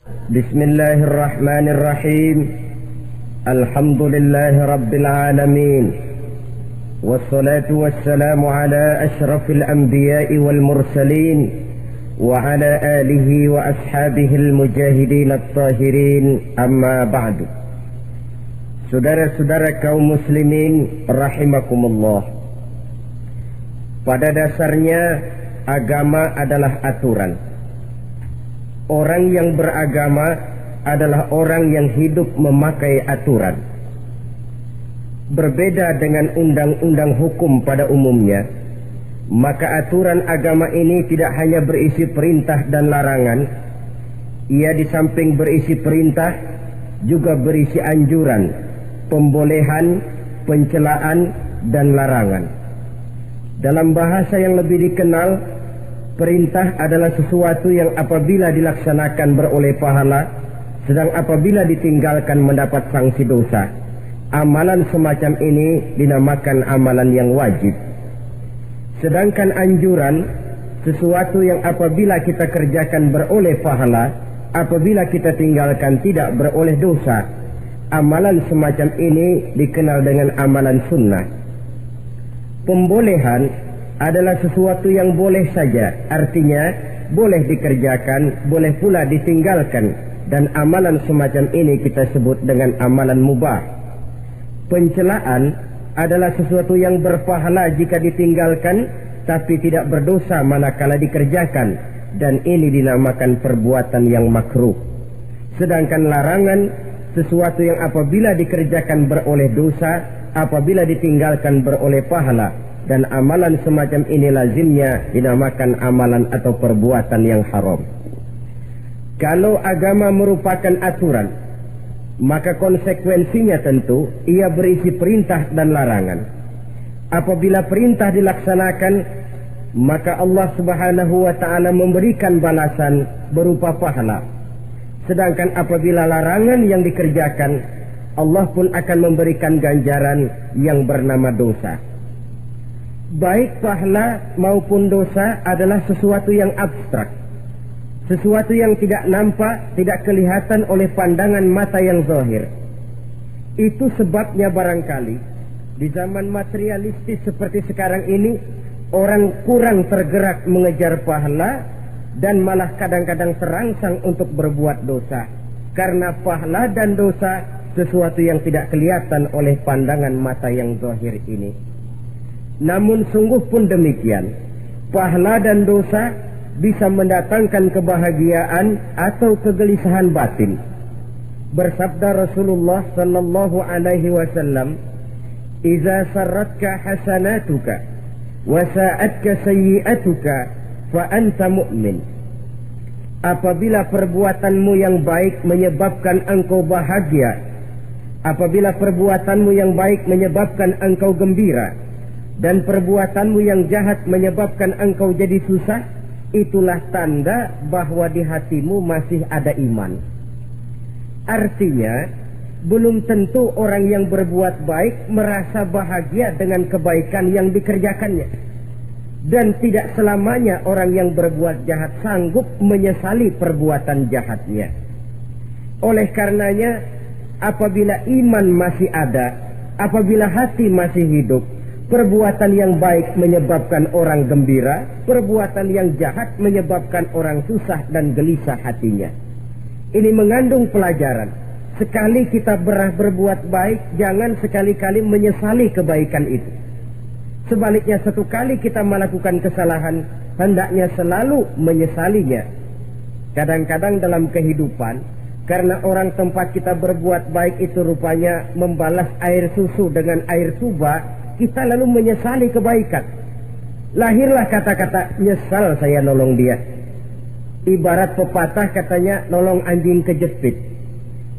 Bismillahirrahmanirrahim. Alhamdulillahi rabbil alamin. Wassalatu wassalamu ala asyrafil anbiya'i wal mursalin wa ala alihi wa ashabihil mujahidin at-tahirin. Amma ba'du. Saudara-saudara kaum muslimin rahimakumullah. Pada dasarnya agama adalah aturan. Orang yang beragama adalah orang yang hidup memakai aturan. Berbeda dengan undang-undang hukum pada umumnya, maka aturan agama ini tidak hanya berisi perintah dan larangan. Ia di samping berisi perintah juga berisi anjuran, pembolehan, pencelaan, dan larangan. Dalam bahasa yang lebih dikenal, perintah adalah sesuatu yang apabila dilaksanakan beroleh pahala, sedang apabila ditinggalkan mendapat sanksi dosa. Amalan semacam ini dinamakan amalan yang wajib. Sedangkan anjuran, sesuatu yang apabila kita kerjakan beroleh pahala, apabila kita tinggalkan tidak beroleh dosa. Amalan semacam ini dikenal dengan amalan sunnah. Pembolehan adalah sesuatu yang boleh saja, artinya boleh dikerjakan, boleh pula ditinggalkan, dan amalan semacam ini kita sebut dengan amalan mubah. Pencelaan adalah sesuatu yang berpahala jika ditinggalkan, tapi tidak berdosa manakala dikerjakan, dan ini dinamakan perbuatan yang makruh. Sedangkan larangan, sesuatu yang apabila dikerjakan beroleh dosa, apabila ditinggalkan beroleh pahala, dan amalan semacam ini lazimnya dinamakan amalan atau perbuatan yang haram. Kalau agama merupakan aturan, maka konsekuensinya tentu ia berisi perintah dan larangan. Apabila perintah dilaksanakan, maka Allah Subhanahu wa ta'ala memberikan balasan berupa pahala. Sedangkan apabila larangan yang dikerjakan, Allah pun akan memberikan ganjaran yang bernama dosa. Baik pahala maupun dosa adalah sesuatu yang abstrak, sesuatu yang tidak nampak, tidak kelihatan oleh pandangan mata yang zahir. Itu sebabnya barangkali di zaman materialistis seperti sekarang ini, orang kurang tergerak mengejar pahala dan malah kadang-kadang terangsang untuk berbuat dosa, karena pahala dan dosa sesuatu yang tidak kelihatan oleh pandangan mata yang zahir ini. Namun sungguh pun demikian, pahala dan dosa bisa mendatangkan kebahagiaan atau kegelisahan batin. Bersabda Rasulullah sallallahu alaihi wasallam, "Idza sarratka hasanatuka wa sa'atka sayyi'atuka fa anta mu'min." Apabila perbuatanmu yang baik menyebabkan engkau bahagia, apabila perbuatanmu yang baik menyebabkan engkau gembira, dan perbuatanmu yang jahat menyebabkan engkau jadi susah, itulah tanda bahwa di hatimu masih ada iman. Artinya, belum tentu orang yang berbuat baik merasa bahagia dengan kebaikan yang dikerjakannya. Dan tidak selamanya orang yang berbuat jahat sanggup menyesali perbuatan jahatnya. Oleh karenanya, apabila iman masih ada, apabila hati masih hidup, perbuatan yang baik menyebabkan orang gembira, perbuatan yang jahat menyebabkan orang susah dan gelisah hatinya. Ini mengandung pelajaran. Sekali kita berbuat baik, jangan sekali-kali menyesali kebaikan itu. Sebaliknya, satu kali kita melakukan kesalahan, hendaknya selalu menyesalinya. Kadang-kadang dalam kehidupan, karena orang tempat kita berbuat baik itu rupanya membalas air susu dengan air tuba, kita lalu menyesali kebaikan. Lahirlah kata-kata, "Nyesal saya nolong dia." Ibarat pepatah katanya, nolong anjing kejepit.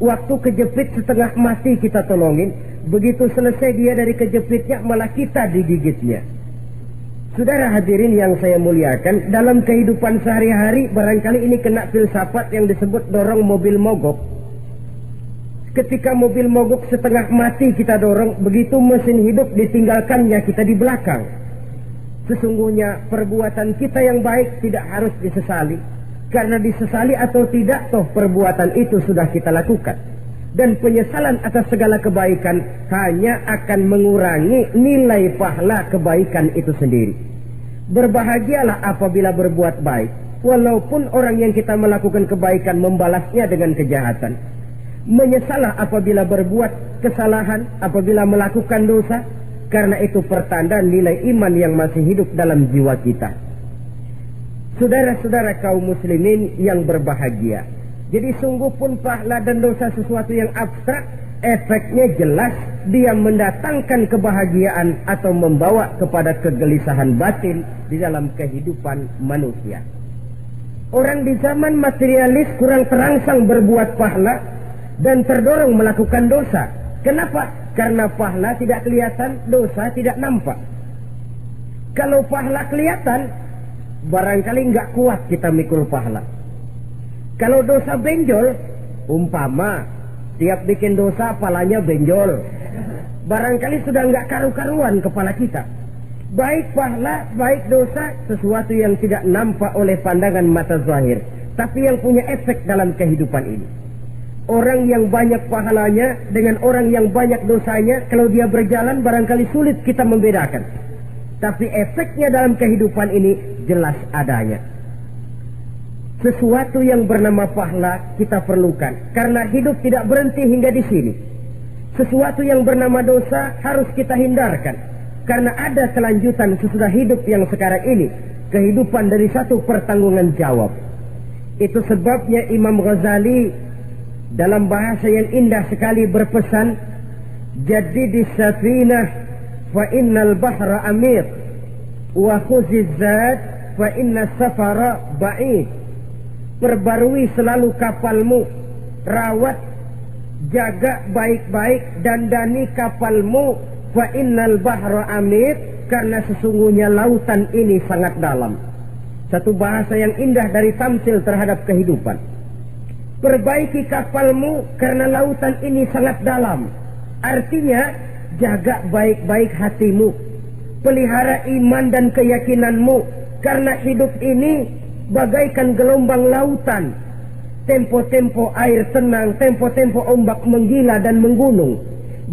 Waktu kejepit setengah mati kita tolongin, begitu selesai dia dari kejepitnya malah kita digigitnya. Saudara hadirin yang saya muliakan, dalam kehidupan sehari-hari barangkali ini kena filsafat yang disebut dorong mobil mogok. Ketika mobil mogok setengah mati kita dorong, begitu mesin hidup ditinggalkannya kita di belakang. Sesungguhnya perbuatan kita yang baik tidak harus disesali. Karena disesali atau tidak, toh perbuatan itu sudah kita lakukan. Dan penyesalan atas segala kebaikan hanya akan mengurangi nilai pahala kebaikan itu sendiri. Berbahagialah apabila berbuat baik, walaupun orang yang kita melakukan kebaikan membalasnya dengan kejahatan. Menyesalah apabila berbuat kesalahan, apabila melakukan dosa, karena itu pertanda nilai iman yang masih hidup dalam jiwa kita. Saudara-saudara kaum muslimin yang berbahagia, jadi sungguh pun pahala dan dosa sesuatu yang abstrak, efeknya jelas dia mendatangkan kebahagiaan atau membawa kepada kegelisahan batin di dalam kehidupan manusia. Orang di zaman materialis kurang terangsang berbuat pahala dan terdorong melakukan dosa. Kenapa? Karena pahala tidak kelihatan, dosa tidak nampak. Kalau pahala kelihatan, barangkali nggak kuat kita mikul pahala. Kalau dosa benjol, umpama tiap bikin dosa palanya benjol, barangkali sudah nggak karu-karuan kepala kita. Baik pahala, baik dosa, sesuatu yang tidak nampak oleh pandangan mata zahir, tapi yang punya efek dalam kehidupan ini. Orang yang banyak pahalanya dengan orang yang banyak dosanya, kalau dia berjalan barangkali sulit kita membedakan. Tapi efeknya dalam kehidupan ini jelas adanya. Sesuatu yang bernama pahala kita perlukan, karena hidup tidak berhenti hingga di sini. Sesuatu yang bernama dosa harus kita hindarkan, karena ada kelanjutan sesudah hidup yang sekarang ini, kehidupan dari satu pertanggungan jawab. Itu sebabnya Imam Ghazali dalam bahasa yang indah sekali berpesan, jadidis safinah fa innal bahra amir wa khuziz zad fa inna safara ba'id. Perbarui selalu kapalmu, rawat, jaga baik-baik, dandani kapalmu, fa innal bahra amir, karena sesungguhnya lautan ini sangat dalam. Satu bahasa yang indah dari tamsil terhadap kehidupan. Perbaiki kapalmu karena lautan ini sangat dalam. Artinya jaga baik-baik hatimu, pelihara iman dan keyakinanmu, karena hidup ini bagaikan gelombang lautan. Tempo-tempo air tenang, tempo-tempo ombak menggila dan menggunung.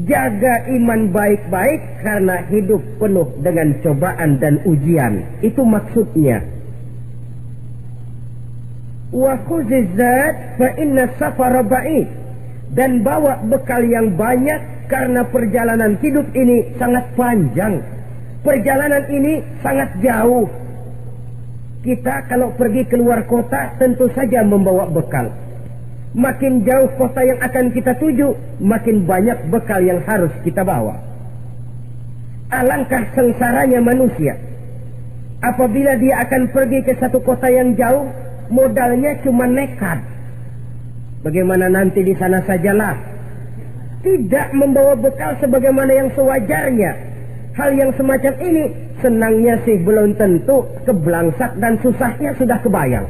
Jaga iman baik-baik karena hidup penuh dengan cobaan dan ujian. Itu maksudnya. Wa khuziz zad fa inna safara ba'id, dan bawa bekal yang banyak karena perjalanan hidup ini sangat panjang. Perjalanan ini sangat jauh. Kita kalau pergi keluar kota tentu saja membawa bekal. Makin jauh kota yang akan kita tuju, makin banyak bekal yang harus kita bawa. Alangkah sengsaranya manusia apabila dia akan pergi ke satu kota yang jauh, modalnya cuma nekat. Bagaimana nanti di sana sajalah. Tidak membawa bekal sebagaimana yang sewajarnya. Hal yang semacam ini senangnya sih belum tentu, keblangsak dan susahnya sudah kebayang.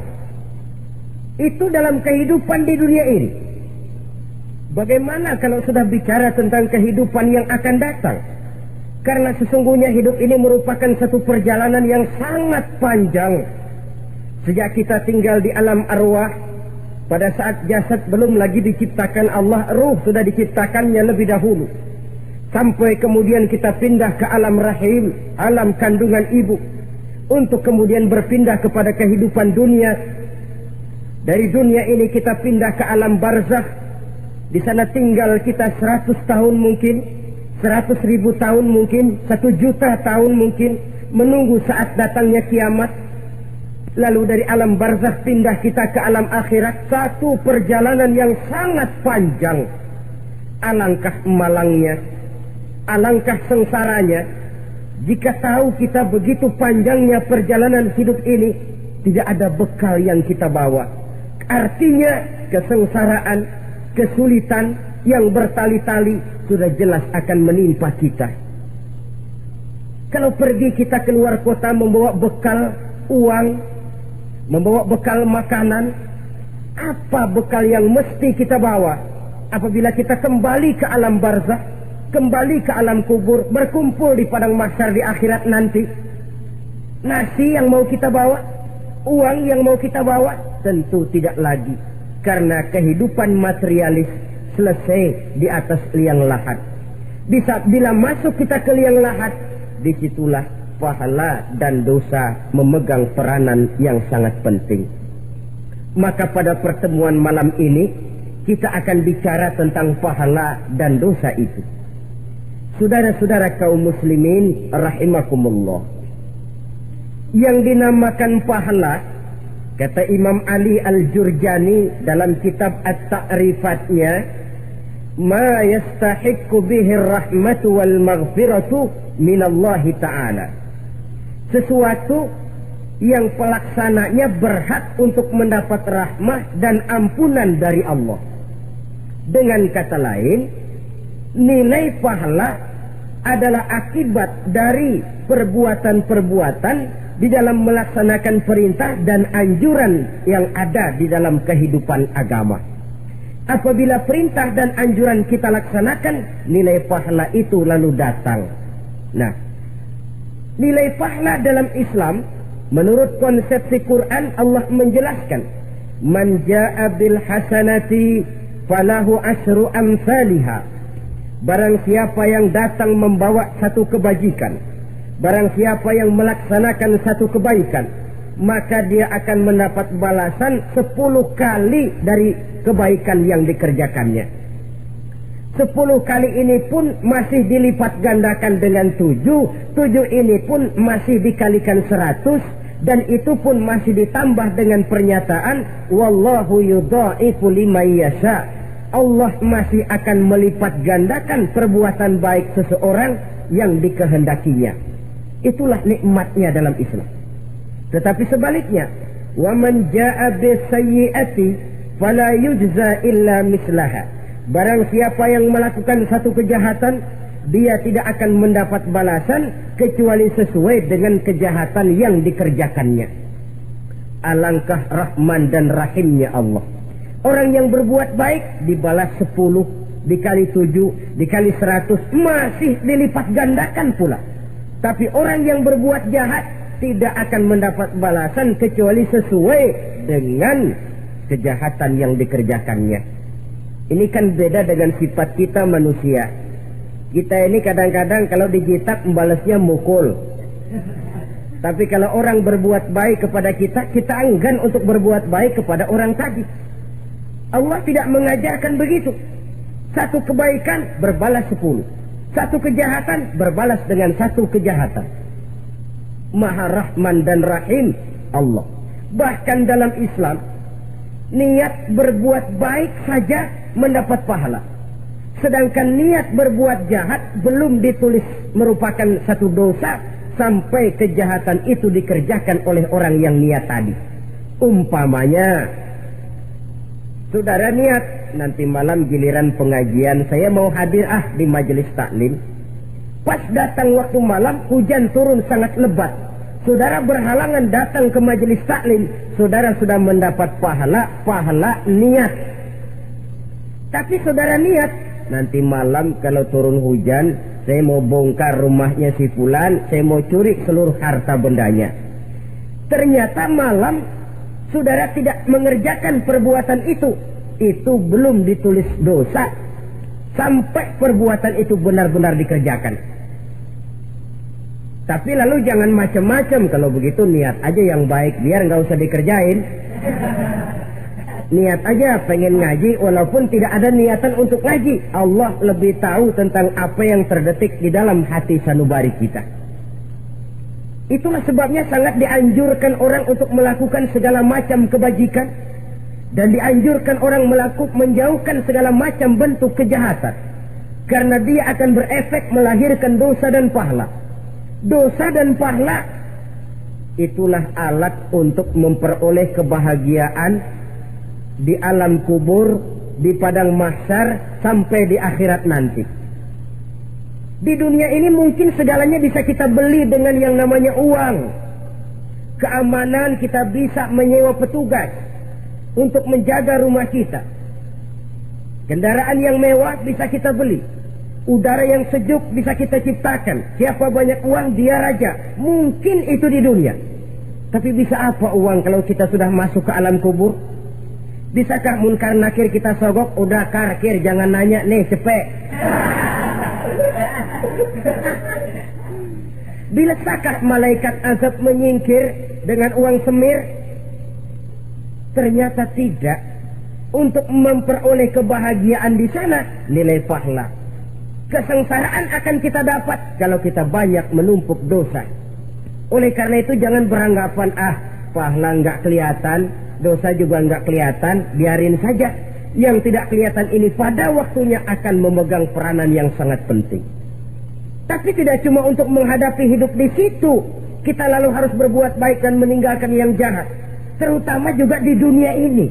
Itu dalam kehidupan di dunia ini. Bagaimana kalau sudah bicara tentang kehidupan yang akan datang? Karena sesungguhnya hidup ini merupakan satu perjalanan yang sangat panjang. Sejak kita tinggal di alam arwah, pada saat jasad belum lagi diciptakan Allah, ruh sudah diciptakannya lebih dahulu. Sampai kemudian kita pindah ke alam rahim, alam kandungan ibu, untuk kemudian berpindah kepada kehidupan dunia. Dari dunia ini kita pindah ke alam barzakh. Di sana tinggal kita 100 tahun mungkin, 100.000 tahun mungkin, 1 juta tahun mungkin, menunggu saat datangnya kiamat. Lalu dari alam barzakh pindah kita ke alam akhirat. Satu perjalanan yang sangat panjang. Alangkah malangnya, alangkah sengsaranya jika tahu kita begitu panjangnya perjalanan hidup ini, tidak ada bekal yang kita bawa. Artinya kesengsaraan, kesulitan yang bertali-tali sudah jelas akan menimpa kita. Kalau pergi kita keluar kota membawa bekal uang, membawa bekal makanan, apa bekal yang mesti kita bawa apabila kita kembali ke alam barzakh, kembali ke alam kubur, berkumpul di padang mahsyar di akhirat nanti? Nasi yang mau kita bawa, uang yang mau kita bawa, Tentu tidak lagi, karena kehidupan materialis selesai di atas liang lahat. Bila masuk kita ke liang lahat, disitulah pahala dan dosa memegang peranan yang sangat penting. Maka pada pertemuan malam ini kita akan bicara tentang pahala dan dosa itu. Saudara-saudara kaum muslimin rahimakumullah, yang dinamakan pahala, kata Imam Ali Al-Jurjani dalam kitab At-Ta'rifatnya, ma yastahiqqu bihi rahmatu wal maghfiratu minallahi ta'ala, sesuatu yang pelaksananya berhak untuk mendapat rahmah dan ampunan dari Allah. Dengan kata lain, nilai pahala adalah akibat dari perbuatan-perbuatan di dalam melaksanakan perintah dan anjuran yang ada di dalam kehidupan agama. Apabila perintah dan anjuran kita laksanakan, nilai pahala itu lalu datang. Nah, nilai pahala dalam Islam menurut konsepsi Quran, Allah menjelaskan, man jaa bil hasanati falahu asyru amsalihha. Barang siapa yang datang membawa satu kebajikan, barang siapa yang melaksanakan satu kebaikan, maka dia akan mendapat balasan 10 kali dari kebaikan yang dikerjakannya. 10 kali ini pun masih dilipat gandakan dengan 7 ini pun masih dikalikan 100, dan itu pun masih ditambah dengan pernyataan wallahu yudha'ifu liman yasha. Allah masih akan melipat gandakan perbuatan baik seseorang yang dikehendakinya. Itulah nikmatnya dalam Islam. Tetapi sebaliknya, wa man jaa'a bisayyi'ati fala yujza illa mislaha. Barang siapa yang melakukan satu kejahatan, dia tidak akan mendapat balasan kecuali sesuai dengan kejahatan yang dikerjakannya. Alangkah rahman dan rahimnya Allah. Orang yang berbuat baik dibalas 10, dikali 7, dikali 100, masih dilipat gandakan pula. Tapi orang yang berbuat jahat tidak akan mendapat balasan kecuali sesuai dengan kejahatan yang dikerjakannya. Ini kan beda dengan sifat kita manusia. Kita ini kadang-kadang kalau dijitak membalasnya mukul. Tapi kalau orang berbuat baik kepada kita, kita enggan untuk berbuat baik kepada orang tadi. Allah tidak mengajarkan begitu. Satu kebaikan berbalas 10. Satu kejahatan berbalas dengan satu kejahatan. Maha Rahman dan Rahim Allah. Bahkan dalam Islam, niat berbuat baik saja mendapat pahala. Sedangkan niat berbuat jahat belum ditulis merupakan satu dosa sampai kejahatan itu dikerjakan oleh orang yang niat tadi. Umpamanya, saudara niat, nanti malam giliran pengajian saya mau hadir di majelis taklim. Pas datang waktu malam, hujan turun sangat lebat. Saudara berhalangan datang ke majelis taklim, saudara sudah mendapat pahala niat. Tapi saudara niat, nanti malam kalau turun hujan, saya mau bongkar rumahnya si fulan, saya mau curi seluruh harta bendanya. Ternyata malam saudara tidak mengerjakan perbuatan itu belum ditulis dosa sampai perbuatan itu benar-benar dikerjakan. Tapi lalu jangan macam-macam. Kalau begitu niat aja yang baik, biar nggak usah dikerjain. Niat aja pengen ngaji walaupun tidak ada niatan untuk ngaji. Allah lebih tahu tentang apa yang terdetik di dalam hati sanubari kita. Itulah sebabnya sangat dianjurkan orang untuk melakukan segala macam kebajikan, dan dianjurkan orang menjauhkan segala macam bentuk kejahatan, karena dia akan berefek melahirkan dosa dan pahala. Dosa dan pahala itulah alat untuk memperoleh kebahagiaan di alam kubur, di padang mahsyar, sampai di akhirat nanti. Di dunia ini mungkin segalanya bisa kita beli dengan yang namanya uang. Keamanan kita bisa menyewa petugas untuk menjaga rumah kita. Kendaraan yang mewah bisa kita beli. Udara yang sejuk bisa kita ciptakan. Siapa banyak uang dia raja. Mungkin itu di dunia. Tapi bisa apa uang kalau kita sudah masuk ke alam kubur? Bisakah munkar nakir kita sogok? Udah karkir, jangan nanya nih, cepet. Bisakah malaikat azab menyingkir dengan uang semir? Ternyata tidak. Untuk memperoleh kebahagiaan di sana, nilai pahala. Kesengsaraan akan kita dapat kalau kita banyak menumpuk dosa. Oleh karena itu jangan beranggapan, pahala nggak kelihatan, dosa juga nggak kelihatan, biarin saja. Yang tidak kelihatan ini pada waktunya akan memegang peranan yang sangat penting. Tapi tidak cuma untuk menghadapi hidup di situ, kita lalu harus berbuat baik dan meninggalkan yang jahat. Terutama juga di dunia ini.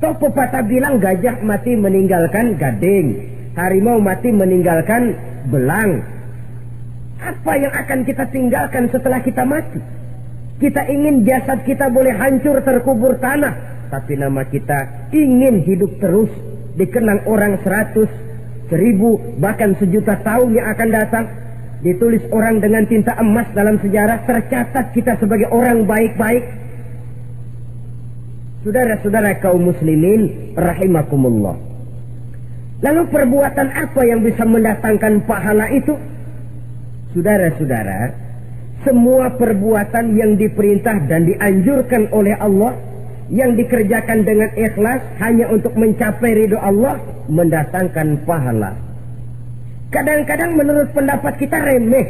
Toh pepatah bilang gajah mati meninggalkan gading, harimau mati meninggalkan belang. Apa yang akan kita tinggalkan setelah kita mati? Kita ingin jasad kita boleh hancur terkubur tanah, tapi nama kita ingin hidup terus, dikenang orang 100, 1000, bahkan 1.000.000 tahun yang akan datang. Ditulis orang dengan tinta emas dalam sejarah, tercatat kita sebagai orang baik-baik. Saudara-saudara kaum muslimin rahimakumullah. Lalu perbuatan apa yang bisa mendatangkan pahala itu? Saudara-saudara, semua perbuatan yang diperintah dan dianjurkan oleh Allah, yang dikerjakan dengan ikhlas hanya untuk mencapai ridho Allah, mendatangkan pahala. Kadang-kadang menurut pendapat kita remeh,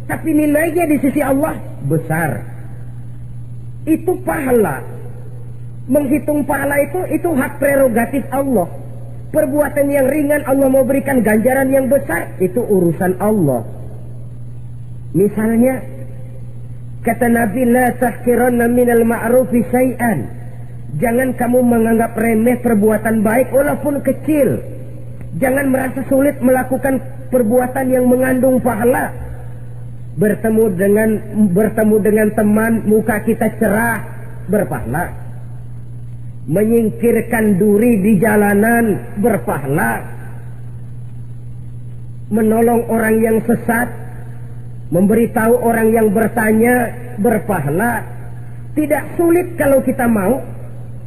tapi nilainya di sisi Allah besar. Itu pahala. Menghitung pahala itu hak prerogatif Allah. Perbuatan yang ringan Allah mau berikan ganjaran yang besar, itu urusan Allah. Misalnya, kata Nabi, la tahkiranna minal ma'rufi syai'an. Jangan kamu menganggap remeh perbuatan baik walaupun kecil. Jangan merasa sulit melakukan perbuatan yang mengandung pahala. Bertemu dengan teman, muka kita cerah, berpahala. Menyingkirkan duri di jalanan, berpahala. Menolong orang yang sesat, memberitahu orang yang bertanya, berpahala. Tidak sulit kalau kita mau.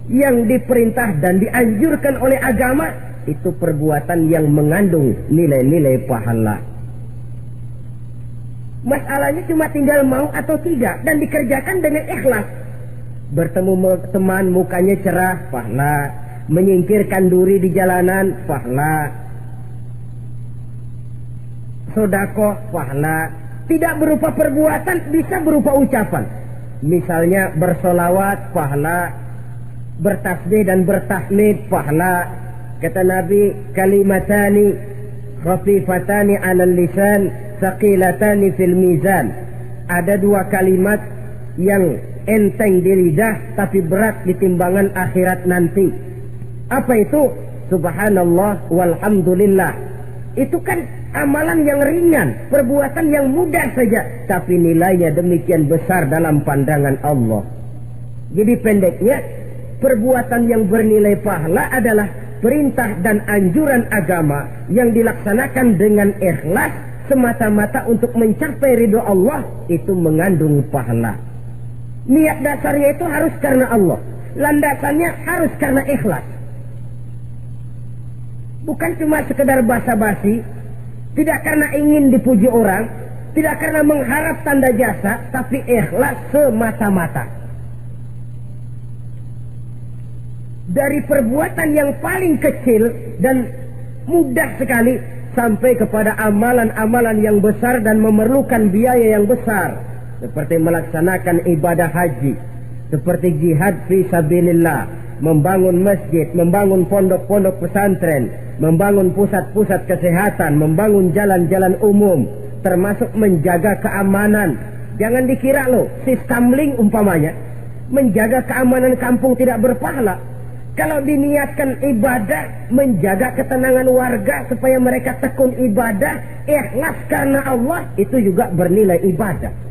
Yang diperintah dan dianjurkan oleh agama, itu perbuatan yang mengandung nilai-nilai pahala. Masalahnya cuma tinggal mau atau tidak, dan dikerjakan dengan ikhlas. Bertemu teman, mukanya cerah, pahala. Menyingkirkan duri di jalanan, pahala. Sedekah, pahala. Tidak berupa perbuatan, bisa berupa ucapan. Misalnya bersolawat, pahala. Bertasbih dan bertahmid, pahala. Kata Nabi, kalimatani khafifatani 'alal lisan, thaqilatani fil mizan. Ada dua kalimat yang enteng di lidah tapi berat di timbangan akhirat nanti. Apa itu? Subhanallah walhamdulillah. Itu kan amalan yang ringan, perbuatan yang mudah saja, tapi nilainya demikian besar dalam pandangan Allah. Jadi pendeknya, perbuatan yang bernilai pahala adalah perintah dan anjuran agama yang dilaksanakan dengan ikhlas semata-mata untuk mencapai ridho Allah, itu mengandung pahala. Niat dasarnya itu harus karena Allah. Landasannya harus karena ikhlas. Bukan cuma sekedar basa-basi. Tidak karena ingin dipuji orang. Tidak karena mengharap tanda jasa. Tapi ikhlas semata-mata. Dari perbuatan yang paling kecil dan mudah sekali, sampai kepada amalan-amalan yang besar dan memerlukan biaya yang besar. Seperti melaksanakan ibadah haji, seperti jihad fi sabilillah, membangun masjid, membangun pondok-pondok pesantren, membangun pusat-pusat kesehatan, membangun jalan-jalan umum, termasuk menjaga keamanan. Jangan dikira loh, si Skamling umpamanya, menjaga keamanan kampung tidak berpahala. Kalau diniatkan ibadah, menjaga ketenangan warga supaya mereka tekun ibadah, ikhlas karena Allah, itu juga bernilai ibadah.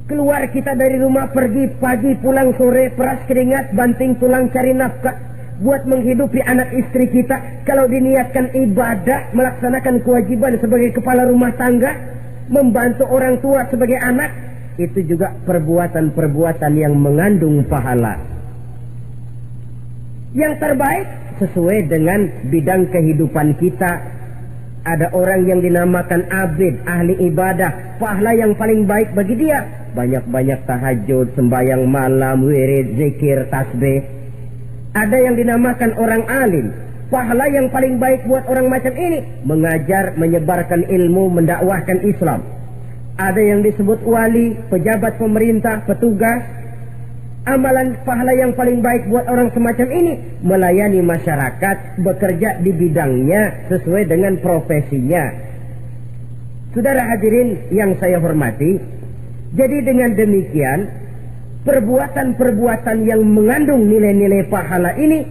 Keluar kita dari rumah, pergi pagi, pulang sore, peras keringat, banting tulang cari nafkah buat menghidupi anak istri kita. Kalau diniatkan ibadah, melaksanakan kewajiban sebagai kepala rumah tangga, membantu orang tua sebagai anak, itu juga perbuatan-perbuatan yang mengandung pahala. Yang terbaik sesuai dengan bidang kehidupan kita. Ada orang yang dinamakan abid, ahli ibadah, pahala yang paling baik bagi dia banyak-banyak tahajud, sembahyang malam, wirid, zikir, tasbih. Ada yang dinamakan orang alim, pahala yang paling baik buat orang macam ini mengajar, menyebarkan ilmu, mendakwahkan Islam. Ada yang disebut wali, pejabat pemerintah, petugas. Amalan pahala yang paling baik buat orang semacam ini melayani masyarakat, bekerja di bidangnya sesuai dengan profesinya. Saudara hadirin yang saya hormati, jadi dengan demikian perbuatan-perbuatan yang mengandung nilai-nilai pahala ini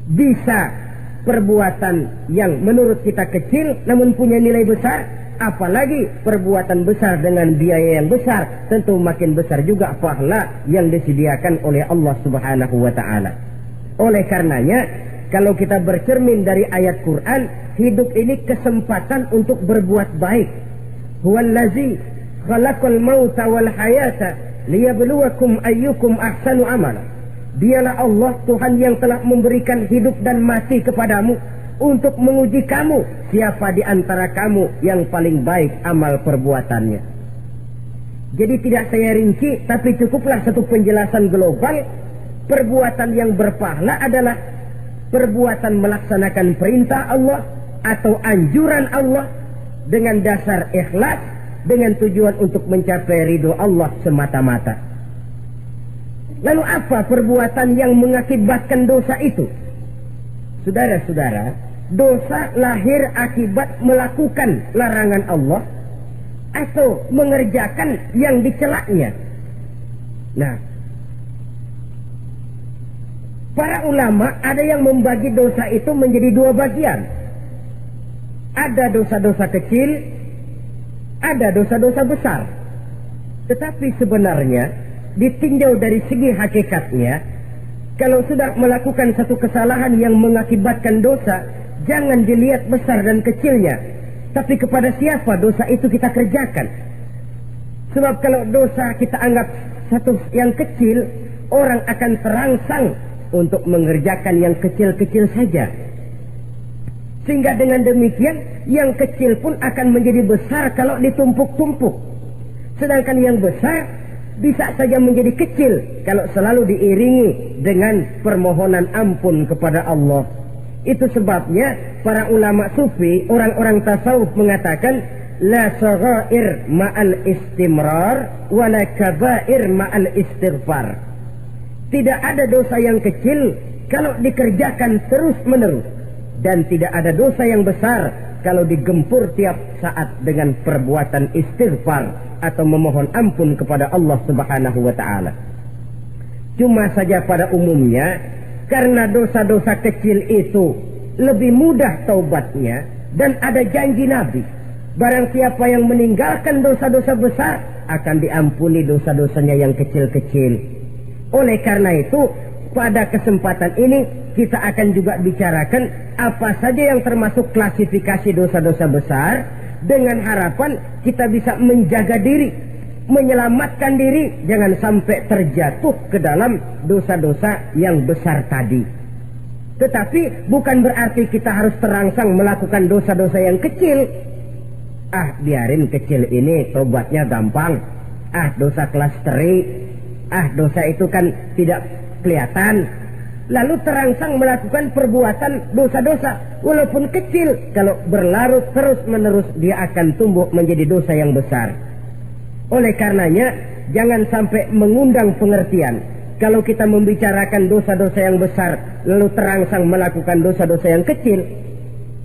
bisa perbuatan yang menurut kita kecil namun punya nilai besar. Apalagi perbuatan besar dengan biaya yang besar, tentu makin besar juga pahala yang disediakan oleh Allah Subhanahu wa ta'ala. Oleh karenanya, kalau kita bercermin dari ayat Quran, hidup ini kesempatan untuk berbuat baik. Huwallazi khalaqal mauta wal hayata liyabluwakum ayyukum ahsanu amala. Dialah Allah Tuhan yang telah memberikan hidup dan mati kepadamu untuk menguji kamu, siapa di antara kamu yang paling baik amal perbuatannya. Jadi tidak saya rinci, tapi cukuplah satu penjelasan global. Perbuatan yang berpahala adalah perbuatan melaksanakan perintah Allah atau anjuran Allah dengan dasar ikhlas, dengan tujuan untuk mencapai ridho Allah semata-mata. Lalu apa perbuatan yang mengakibatkan dosa itu? Saudara-saudara, dosa lahir akibat melakukan larangan Allah atau mengerjakan yang dicelaknya. Nah, para ulama ada yang membagi dosa itu menjadi dua bagian. Ada dosa-dosa kecil, ada dosa-dosa besar. Tetapi sebenarnya ditinjau dari segi hakikatnya, kalau sudah melakukan satu kesalahan yang mengakibatkan dosa, jangan dilihat besar dan kecilnya, tapi kepada siapa dosa itu kita kerjakan. Sebab kalau dosa kita anggap satu yang kecil, orang akan terangsang untuk mengerjakan yang kecil-kecil saja. Sehingga dengan demikian, yang kecil pun akan menjadi besar kalau ditumpuk-tumpuk. Sedangkan yang besar bisa saja menjadi kecil kalau selalu diiringi dengan permohonan ampun kepada Allah. Itu sebabnya para ulama sufi, orang-orang tasawuf mengatakan la saghair ma'al istimrar wa la kabair ma'al istighfar. Tidak ada dosa yang kecil kalau dikerjakan terus-menerus, dan tidak ada dosa yang besar kalau digempur tiap saat dengan perbuatan istighfar atau memohon ampun kepada Allah Subhanahu wa ta'ala. Cuma saja pada umumnya, karena dosa-dosa kecil itu lebih mudah taubatnya, dan ada janji Nabi, barang siapa yang meninggalkan dosa-dosa besar akan diampuni dosa-dosanya yang kecil-kecil. Oleh karena itu, pada kesempatan ini kita akan juga bicarakan apa saja yang termasuk klasifikasi dosa-dosa besar, dengan harapan kita bisa menjaga diri, menyelamatkan diri, jangan sampai terjatuh ke dalam dosa-dosa yang besar tadi. Tetapi bukan berarti kita harus terangsang melakukan dosa-dosa yang kecil. Biarin kecil ini tobatnya gampang. Dosa kelas teri. Dosa itu kan tidak kelihatan. Lalu terangsang melakukan perbuatan dosa-dosa walaupun kecil, kalau berlarut terus-menerus dia akan tumbuh menjadi dosa yang besar. Oleh karenanya jangan sampai mengundang pengertian kalau kita membicarakan dosa-dosa yang besar lalu terangsang melakukan dosa-dosa yang kecil,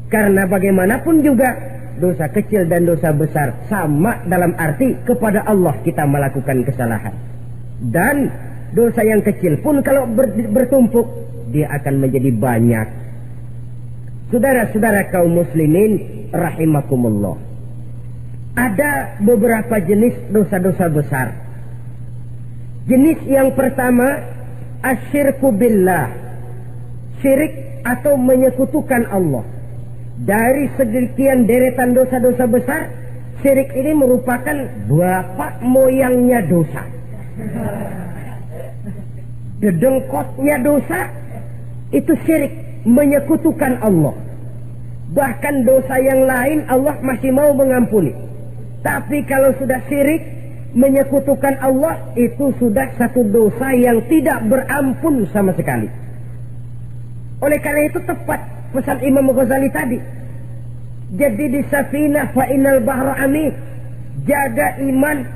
karena bagaimanapun juga dosa kecil dan dosa besar sama dalam arti kepada Allah kita melakukan kesalahan. Dan dosa yang kecil pun kalau bertumpuk, dia akan menjadi banyak. Saudara-saudara kaum muslimin rahimakumullah, ada beberapa jenis dosa-dosa besar. Jenis yang pertama, asyirku billah, syirik atau menyekutukan Allah. Dari sekian deretan dosa-dosa besar, Syirik ini merupakan bapak moyangnya dosa. Dedengkotnya dosa itu syirik, menyekutukan Allah. Bahkan dosa yang lain Allah masih mau mengampuni. Tapi kalau sudah syirik, menyekutukan Allah, itu sudah satu dosa yang tidak berampun sama sekali. Oleh karena itu tepat pesan Imam Ghazali tadi. Jadi di safinah fa innal bahra amin. Jaga iman,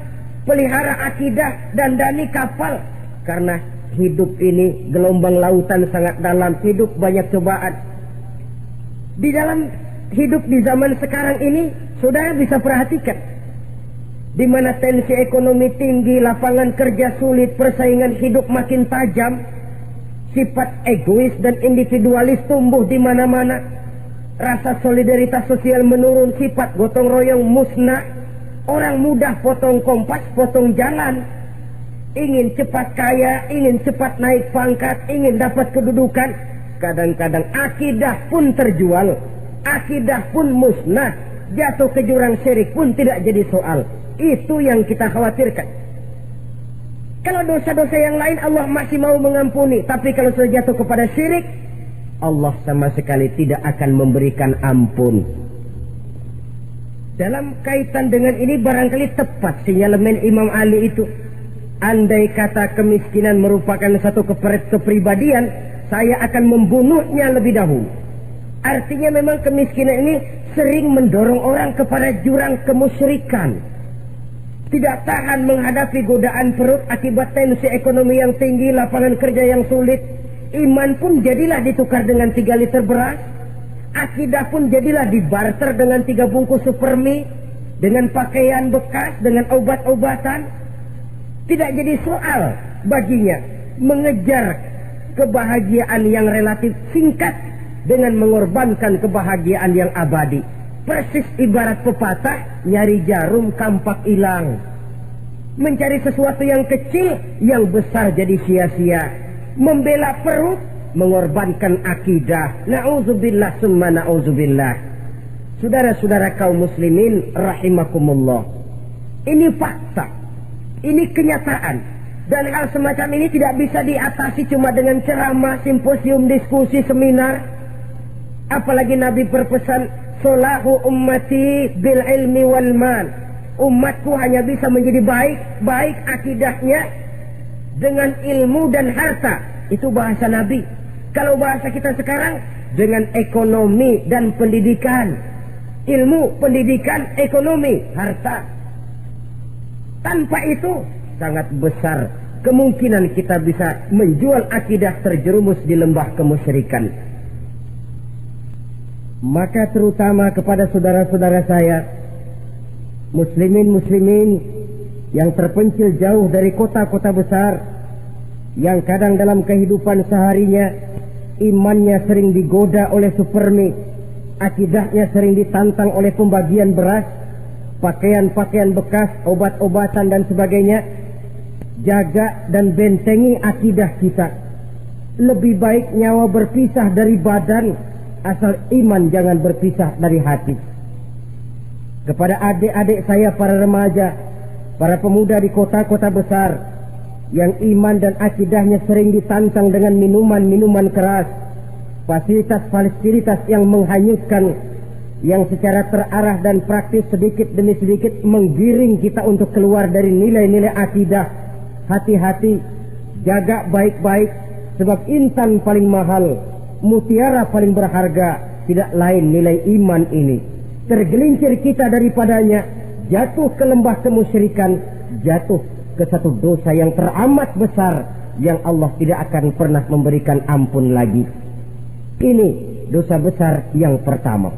pelihara akidah, dandani kapal. Karena hidup ini gelombang lautan sangat dalam, hidup banyak cobaan. Di dalam hidup di zaman sekarang ini, saudara bisa perhatikan, di mana tensi ekonomi tinggi, lapangan kerja sulit, persaingan hidup makin tajam, sifat egois dan individualis tumbuh di mana-mana. Rasa solidaritas sosial menurun, sifat gotong royong musnah. Orang mudah potong kompas, potong jalan. Ingin cepat kaya, ingin cepat naik pangkat, ingin dapat kedudukan. Kadang-kadang akidah pun terjual, akidah pun musnah. Jatuh ke jurang syirik pun tidak jadi soal. Itu yang kita khawatirkan. Kalau dosa-dosa yang lain Allah masih mau mengampuni, tapi kalau sudah jatuh kepada syirik, Allah sama sekali tidak akan memberikan ampun. Dalam kaitan dengan ini barangkali tepat sinyalemen Imam Ali itu. Andai kata kemiskinan merupakan satu kepribadian, saya akan membunuhnya lebih dahulu. Artinya memang kemiskinan ini sering mendorong orang kepada jurang kemusyrikan. Tidak tahan menghadapi godaan perut akibat tensi ekonomi yang tinggi, lapangan kerja yang sulit. Iman pun jadilah ditukar dengan 3 liter beras. Akidah pun jadilah dibarter dengan 3 bungkus supermi, dengan pakaian bekas, dengan obat-obatan. Tidak jadi soal baginya mengejar kebahagiaan yang relatif singkat dengan mengorbankan kebahagiaan yang abadi. Persis ibarat pepatah, nyari jarum kampak hilang. Mencari sesuatu yang kecil, yang besar jadi sia-sia. Membela perut, mengorbankan akidah. Na'udzubillah summa na'udzubillah. Saudara-saudara kaum muslimin rahimakumullah, ini fakta, ini kenyataan. Dan hal semacam ini tidak bisa diatasi cuma dengan ceramah, simposium, diskusi, seminar. Apalagi Nabi berpesan, solahu ummati bil ilmi wal mal. Umatku hanya bisa menjadi baik akidahnya dengan ilmu dan harta. Itu bahasa Nabi. Kalau bahasa kita sekarang, dengan ekonomi dan pendidikan. Ilmu, pendidikan, ekonomi, harta. Tanpa itu sangat besar kemungkinan kita bisa menjual akidah terjerumus di lembah kemusyrikan. Maka terutama kepada saudara-saudara saya, muslimin yang terpencil jauh dari kota-kota besar, yang kadang dalam kehidupan seharinya imannya sering digoda oleh supermi, akidahnya sering ditantang oleh pembagian beras, pakaian-pakaian bekas, obat-obatan dan sebagainya. Jaga dan bentengi akidah kita. Lebih baik nyawa berpisah dari badan, asal iman jangan berpisah dari hati. Kepada adik-adik saya para remaja, para pemuda di kota-kota besar yang iman dan akidahnya sering ditantang dengan minuman-minuman keras, fasilitas-fasilitas yang menghanyutkan, yang secara terarah dan praktis sedikit demi sedikit menggiring kita untuk keluar dari nilai-nilai akidah. Hati-hati, jaga baik-baik, sebab intan paling mahal, mutiara paling berharga, tidak lain nilai iman ini. Tergelincir kita daripadanya, jatuh ke lembah kemusyrikan, jatuh ke satu dosa yang teramat besar yang Allah tidak akan pernah memberikan ampun lagi. Ini dosa besar yang pertama.